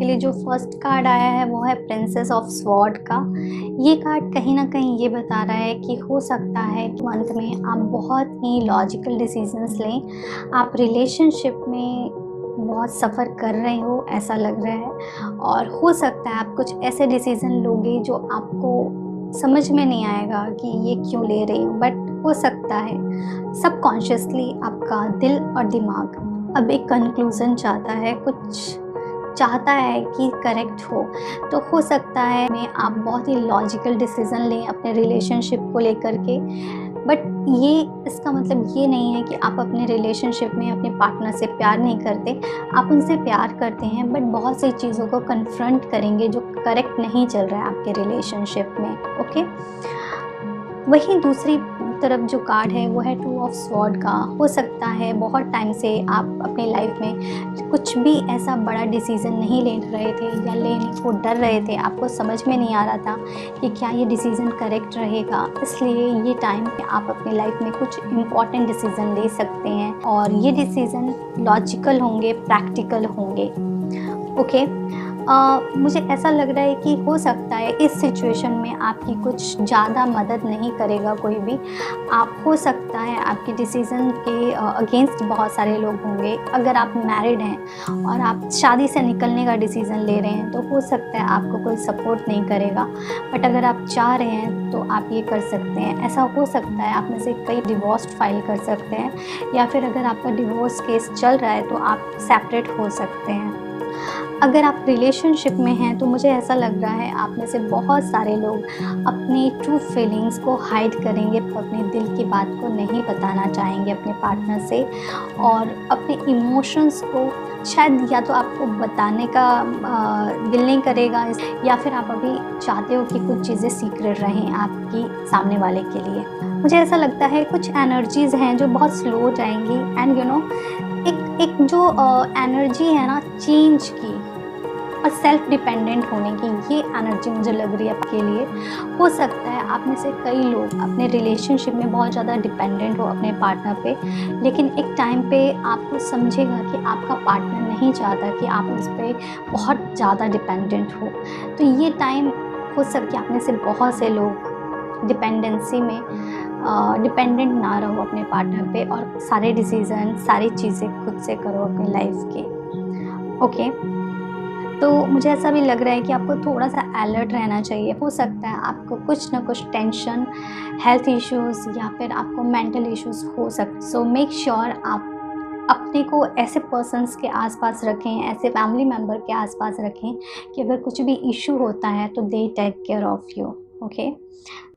लिए जो first card आया है वो है प्रिंसेस ऑफ स्वॉर्ड का। ये कार्ड कहीं न कहीं ये बता रहा है कि हो सकता है कि मंथ में आप बहुत ही लॉजिकल डिसीजंस लें। आप रिलेशनशिप में बहुत सफ़र कर रहे हो ऐसा लग रहा है, और हो सकता है आप कुछ ऐसे डिसीज़न लोगे जो आपको समझ में नहीं आएगा कि ये क्यों ले रही हूँ, बट हो सकता है सबकॉन्शियसली आपका दिल और दिमाग अब एक कंक्लूज़न चाहता है, कुछ चाहता है कि करेक्ट हो। तो हो सकता है में आप बहुत ही लॉजिकल डिसीज़न लें अपने रिलेशनशिप को लेकर के, बट ये इसका मतलब ये नहीं है कि आप अपने रिलेशनशिप में अपने पार्टनर से प्यार नहीं करते। आप उनसे प्यार करते हैं, बट बहुत सी चीज़ों को कन्फ्रंट करेंगे जो करेक्ट नहीं चल रहा है आपके रिलेशनशिप में। ओके, वहीं दूसरी तरफ जो कार्ड है वो है टू ऑफ स्वॉर्ड का। हो सकता है बहुत टाइम से आप अपनी लाइफ में कुछ भी ऐसा बड़ा डिसीज़न नहीं ले रहे थे या लेने को डर रहे थे, आपको समझ में नहीं आ रहा था कि क्या ये डिसीज़न करेक्ट रहेगा। इसलिए ये टाइम पे आप अपनी लाइफ में कुछ इम्पॉर्टेंट डिसीज़न ले सकते हैं, और ये डिसीज़न लॉजिकल होंगे, प्रैक्टिकल होंगे। ओके, मुझे ऐसा लग रहा है कि हो सकता है इस सिचुएशन में आपकी कुछ ज़्यादा मदद नहीं करेगा कोई भी। आप हो सकता है आपके डिसीज़न के अगेंस्ट बहुत सारे लोग होंगे। अगर आप मैरिड हैं और आप शादी से निकलने का डिसीज़न ले रहे हैं तो हो सकता है आपको कोई सपोर्ट नहीं करेगा, बट अगर आप चाह रहे हैं तो आप ये कर सकते हैं। ऐसा हो सकता है आप में से कई डिवोर्स फाइल कर सकते हैं, या फिर अगर आपका डिवोर्स केस चल रहा है तो आप सेपरेट हो सकते हैं। अगर आप रिलेशनशिप में हैं तो मुझे ऐसा लग रहा है आप में से बहुत सारे लोग अपनी ट्रू फीलिंग्स को हाइड करेंगे, अपने दिल की बात को नहीं बताना चाहेंगे अपने पार्टनर से, और अपने इमोशंस को शायद या तो आपको बताने का दिल नहीं करेगा, या फिर आप अभी चाहते हो कि कुछ चीज़ें सीक्रेट रहें आपकी सामने वाले के लिए। मुझे ऐसा लगता है कुछ एनर्जीज़ हैं जो बहुत स्लो जाएंगी, एंड एक जो एनर्जी है ना चेंज की और सेल्फ डिपेंडेंट होने की, ये एनर्जी मुझे लग रही है आपके लिए। हो सकता है आप में से कई लोग अपने रिलेशनशिप में बहुत ज़्यादा डिपेंडेंट हो अपने पार्टनर पे, लेकिन एक टाइम पे आपको समझेगा कि आपका पार्टनर नहीं चाहता कि आप उस पर बहुत ज़्यादा डिपेंडेंट हो। तो ये टाइम हो सकता है आप में से बहुत से लोग डिपेंडेंसी में डिपेंडेंट ना रहो अपने पार्टनर पे, और सारे डिसीज़न सारी चीज़ें खुद से करो अपनी लाइफ के। ओके, तो मुझे ऐसा भी लग रहा है कि आपको थोड़ा सा अलर्ट रहना चाहिए। हो सकता है आपको कुछ ना कुछ टेंशन, हेल्थ इश्यूज़ या फिर आपको मेंटल इश्यूज़ हो सकते। सो मेक श्योर आप अपने को ऐसे पर्सन्स के आसपास रखें, ऐसे फैमिली मेम्बर के आसपास रखें कि अगर कुछ भी इशू होता है तो they take care of you. Okay,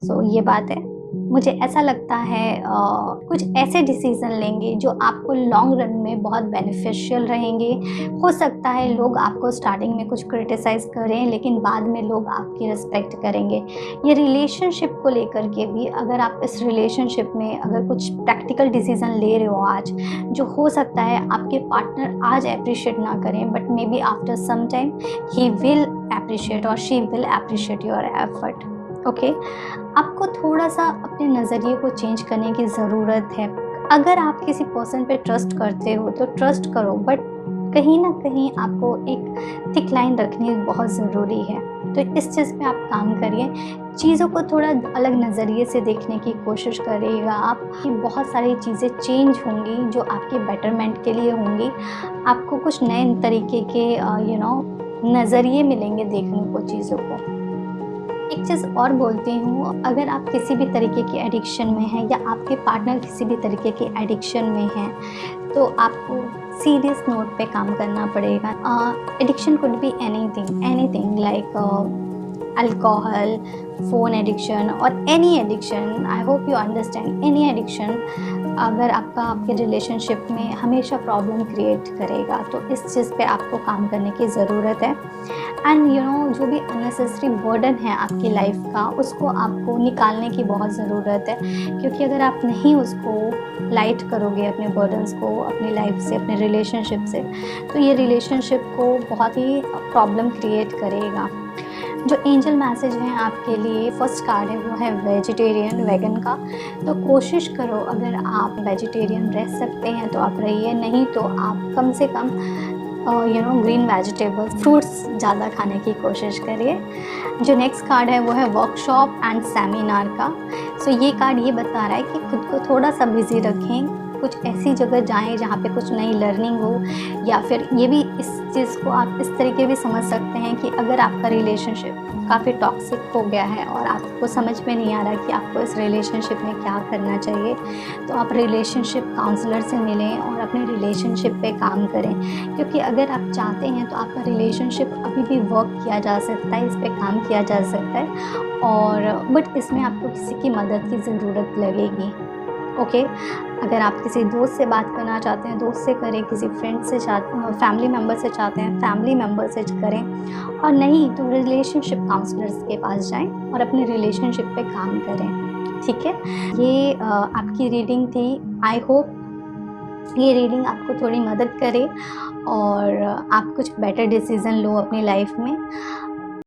so ये बात है। मुझे ऐसा लगता है कुछ ऐसे डिसीज़न लेंगे जो आपको लॉन्ग रन में बहुत बेनिफिशियल रहेंगे। हो सकता है लोग आपको स्टार्टिंग में कुछ क्रिटिसाइज़ करें, लेकिन बाद में लोग आपकी रिस्पेक्ट करेंगे। ये रिलेशनशिप को लेकर के भी, अगर आप इस रिलेशनशिप में अगर कुछ प्रैक्टिकल डिसीज़न ले रहे हो आज, जो हो सकता है आपके पार्टनर आज अप्रिशिएट ना करें, but may be after some time he will appreciate और she will appreciate your effort. Okay, आपको थोड़ा सा अपने नज़रिए को चेंज करने की ज़रूरत है। अगर आप किसी पर्सन पे ट्रस्ट करते हो तो ट्रस्ट करो, बट कहीं ना कहीं आपको एक थिक लाइन रखनी बहुत ज़रूरी है। तो इस चीज़ पे आप काम करिए, चीज़ों को थोड़ा अलग नज़रिए से देखने की कोशिश करिएगा आप, कि बहुत सारी चीज़ें चेंज होंगी जो आपके बेटरमेंट के लिए होंगी। आपको कुछ नए तरीके के नज़रिए मिलेंगे देखने को चीज़ों को। एक चीज़ और बोलती हूँ, अगर आप किसी भी तरीके की एडिक्शन में हैं या आपके पार्टनर किसी भी तरीके के एडिक्शन में हैं, तो आपको सीरियस नोट पे काम करना पड़ेगा। Addiction could be anything like alcohol, phone addiction और any addiction. I hope you understand, any addiction अगर आपके रिलेशनशिप में हमेशा प्रॉब्लम क्रिएट करेगा, तो इस चीज़ पे आपको काम करने की ज़रूरत है। एंड जो भी अननेसेसरी बर्डन है आपकी लाइफ का, उसको आपको निकालने की बहुत ज़रूरत है, क्योंकि अगर आप नहीं उसको लाइट करोगे अपने बर्डन्स को अपनी लाइफ से, अपने रिलेशनशिप से, तो ये रिलेशनशिप को बहुत ही प्रॉब्लम क्रिएट करेगा। जो एंजल मैसेज है आपके लिए, फर्स्ट कार्ड है वो है वेजिटेरियन, वेगन का। तो कोशिश करो, अगर आप वेजिटेरियन रह सकते हैं तो आप रहिए, नहीं तो आप कम से कम ग्रीन वेजिटेबल्स, फ्रूट्स ज़्यादा खाने की कोशिश करिए। जो नेक्स्ट कार्ड है वो है वर्कशॉप एंड सेमिनार का। सो ये कार्ड ये बता रहा है कि खुद को थोड़ा सा बिज़ी रखें, कुछ ऐसी जगह जाएं जहाँ पे कुछ नई लर्निंग हो, या फिर ये भी इस चीज़ को आप इस तरीके भी समझ सकते हैं कि अगर आपका रिलेशनशिप काफ़ी टॉक्सिक हो गया है और आपको समझ में नहीं आ रहा कि आपको इस रिलेशनशिप में क्या करना चाहिए, तो आप रिलेशनशिप काउंसलर से मिलें और अपने रिलेशनशिप पे काम करें। क्योंकि अगर आप चाहते हैं तो आपका रिलेशनशिप अभी भी वर्क किया जा सकता है, इस पे काम किया जा सकता है, और बट इसमें आपको किसी की मदद की ज़रूरत लगेगी। ओके, अगर आप किसी दोस्त से बात करना चाहते हैं, दोस्त से करें, किसी फ्रेंड से फैमिली मेम्बर से चाहते हैं, फैमिली मेम्बर से करें, और नहीं तो रिलेशनशिप काउंसलर्स के पास जाएं और अपने रिलेशनशिप पे काम करें। ठीक है, ये आपकी रीडिंग थी। आई होप ये रीडिंग आपको थोड़ी मदद करे और आप कुछ बेटर डिसीज़न लो अपनी लाइफ में।